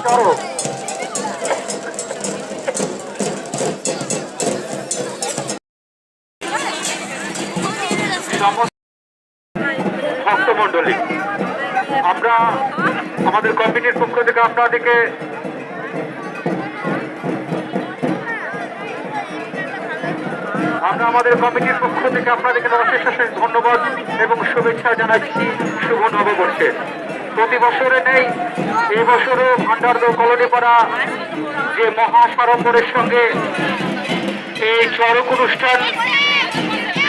করো। সমস্ত ভক্তমণ্ডলী, আমরা আমাদের কমিটির পক্ষ থেকে আপনাদেরকে অশেষ অশেষ ধন্যবাদ এবং শুভেচ্ছা জানাচ্ছি শুভ নববর্ষে। প্রতি বছরে নেই, এই বছরও ভান্ডারদহ কলোনিপাড়া যে মহাসাড়ম্বরের সঙ্গে এই চড়ক অনুষ্ঠান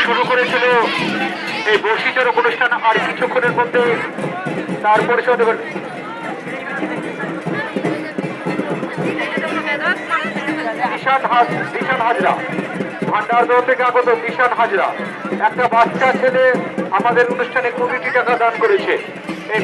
শুরু করেছিল, এই বর্ষি চড়ক অনুষ্ঠান আর কিছুক্ষণের মধ্যে তার পরিচয় দেবেন। বিশান হাজরা, ভান্ডারদহ থেকে আগত বিশান হাজরা, একটা বাচ্চা ছেলে আমাদের অনুষ্ঠানে 20টি টাকা দান করেছে। এই